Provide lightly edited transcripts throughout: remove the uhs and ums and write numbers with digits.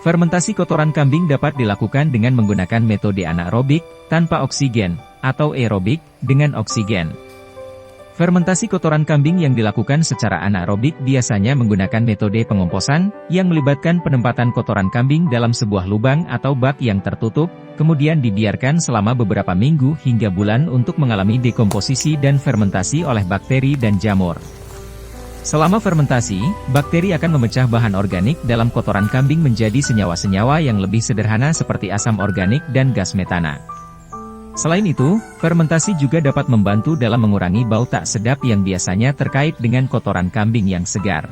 Fermentasi kotoran kambing dapat dilakukan dengan menggunakan metode anaerobik, tanpa oksigen, atau aerobik, dengan oksigen. Fermentasi kotoran kambing yang dilakukan secara anaerobik biasanya menggunakan metode pengomposan, yang melibatkan penempatan kotoran kambing dalam sebuah lubang atau bak yang tertutup, kemudian dibiarkan selama beberapa minggu hingga bulan untuk mengalami dekomposisi dan fermentasi oleh bakteri dan jamur. Selama fermentasi, bakteri akan memecah bahan organik dalam kotoran kambing menjadi senyawa-senyawa yang lebih sederhana seperti asam organik dan gas metana. Selain itu, fermentasi juga dapat membantu dalam mengurangi bau tak sedap yang biasanya terkait dengan kotoran kambing yang segar.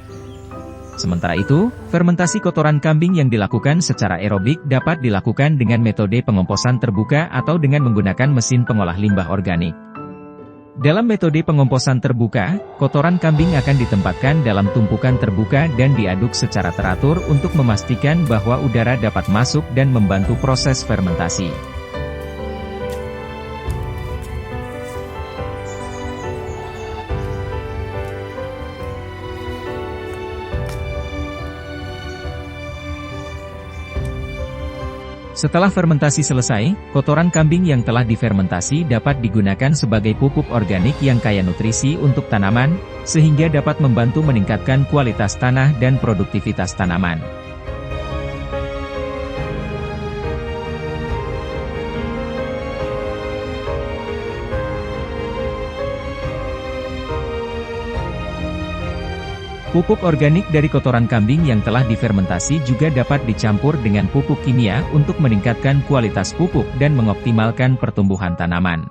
Sementara itu, fermentasi kotoran kambing yang dilakukan secara aerobik dapat dilakukan dengan metode pengomposan terbuka atau dengan menggunakan mesin pengolah limbah organik. Dalam metode pengomposan terbuka, kotoran kambing akan ditempatkan dalam tumpukan terbuka dan diaduk secara teratur untuk memastikan bahwa udara dapat masuk dan membantu proses fermentasi. Setelah fermentasi selesai, kotoran kambing yang telah difermentasi dapat digunakan sebagai pupuk organik yang kaya nutrisi untuk tanaman, sehingga dapat membantu meningkatkan kualitas tanah dan produktivitas tanaman. Pupuk organik dari kotoran kambing yang telah difermentasi juga dapat dicampur dengan pupuk kimia untuk meningkatkan kualitas pupuk dan mengoptimalkan pertumbuhan tanaman.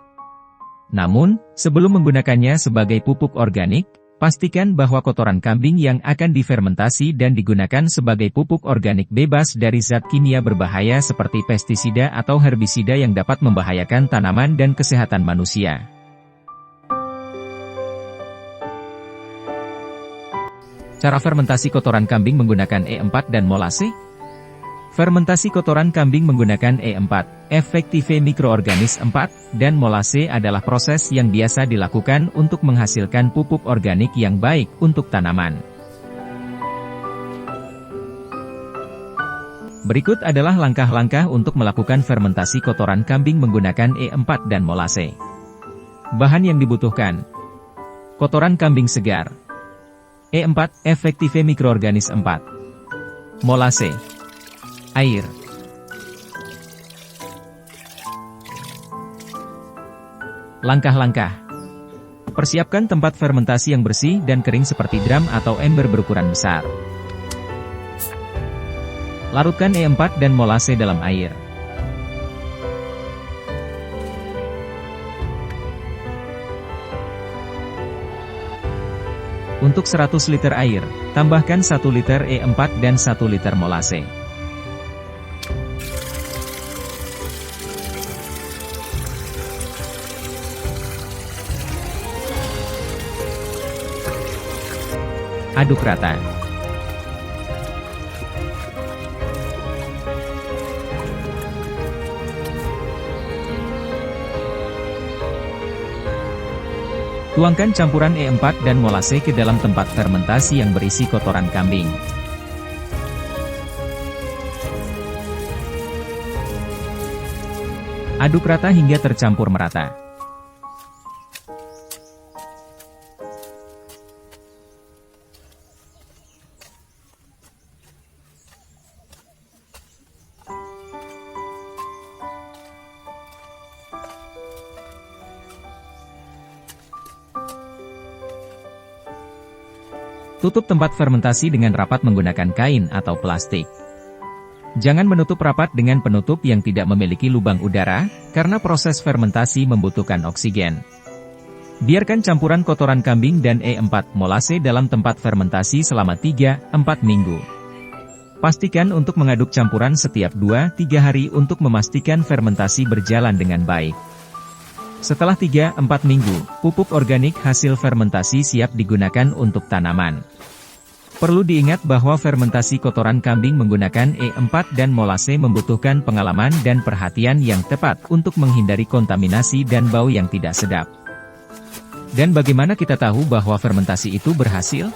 Namun, sebelum menggunakannya sebagai pupuk organik, pastikan bahwa kotoran kambing yang akan difermentasi dan digunakan sebagai pupuk organik bebas dari zat kimia berbahaya seperti pestisida atau herbisida yang dapat membahayakan tanaman dan kesehatan manusia. Cara fermentasi kotoran kambing menggunakan E4 dan molase. Fermentasi kotoran kambing menggunakan E4, Effective Microorganism 4, dan molase adalah proses yang biasa dilakukan untuk menghasilkan pupuk organik yang baik untuk tanaman. Berikut adalah langkah-langkah untuk melakukan fermentasi kotoran kambing menggunakan E4 dan molase. Bahan yang dibutuhkan: kotoran kambing segar, E4, Effective Microorganism 4. Molase. Air. Langkah-langkah. Persiapkan tempat fermentasi yang bersih dan kering seperti drum atau ember berukuran besar. Larutkan E4 dan molase dalam air. Untuk 100 liter air, tambahkan 1 liter E4 dan 1 liter molase. Aduk rata. Tuangkan campuran E4 dan molase ke dalam tempat fermentasi yang berisi kotoran kambing. Aduk rata hingga tercampur merata. Tutup tempat fermentasi dengan rapat menggunakan kain atau plastik. Jangan menutup rapat dengan penutup yang tidak memiliki lubang udara, karena proses fermentasi membutuhkan oksigen. Biarkan campuran kotoran kambing dan E4 molase dalam tempat fermentasi selama 3-4 minggu. Pastikan untuk mengaduk campuran setiap 2-3 hari untuk memastikan fermentasi berjalan dengan baik. Setelah 3-4 minggu, pupuk organik hasil fermentasi siap digunakan untuk tanaman. Perlu diingat bahwa fermentasi kotoran kambing menggunakan E4 dan molase membutuhkan pengalaman dan perhatian yang tepat untuk menghindari kontaminasi dan bau yang tidak sedap. Dan bagaimana kita tahu bahwa fermentasi itu berhasil?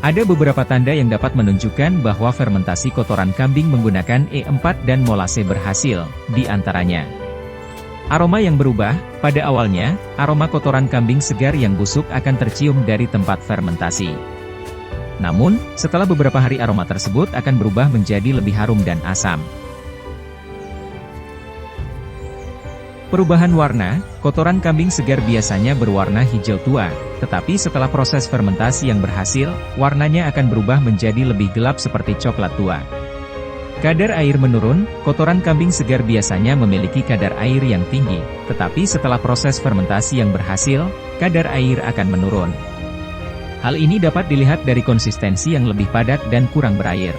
Ada beberapa tanda yang dapat menunjukkan bahwa fermentasi kotoran kambing menggunakan E4 dan molase berhasil, di antaranya. Aroma yang berubah, pada awalnya, aroma kotoran kambing segar yang busuk akan tercium dari tempat fermentasi. Namun, setelah beberapa hari aroma tersebut akan berubah menjadi lebih harum dan asam. Perubahan warna, kotoran kambing segar biasanya berwarna hijau tua, tetapi setelah proses fermentasi yang berhasil, warnanya akan berubah menjadi lebih gelap seperti coklat tua. Kadar air menurun, kotoran kambing segar biasanya memiliki kadar air yang tinggi, tetapi setelah proses fermentasi yang berhasil, kadar air akan menurun. Hal ini dapat dilihat dari konsistensi yang lebih padat dan kurang berair.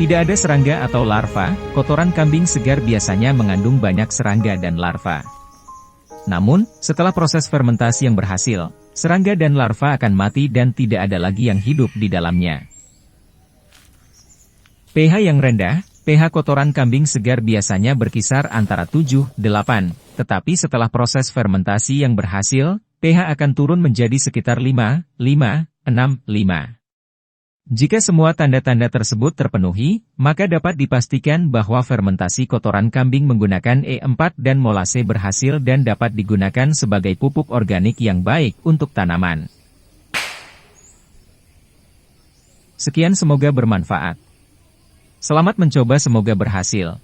Tidak ada serangga atau larva, kotoran kambing segar biasanya mengandung banyak serangga dan larva. Namun, setelah proses fermentasi yang berhasil, serangga dan larva akan mati dan tidak ada lagi yang hidup di dalamnya. pH yang rendah, pH kotoran kambing segar biasanya berkisar antara 7-8, tetapi setelah proses fermentasi yang berhasil, pH akan turun menjadi sekitar 5-6-5. Jika semua tanda-tanda tersebut terpenuhi, maka dapat dipastikan bahwa fermentasi kotoran kambing menggunakan E4 dan molase berhasil dan dapat digunakan sebagai pupuk organik yang baik untuk tanaman. Sekian, semoga bermanfaat. Selamat mencoba, semoga berhasil.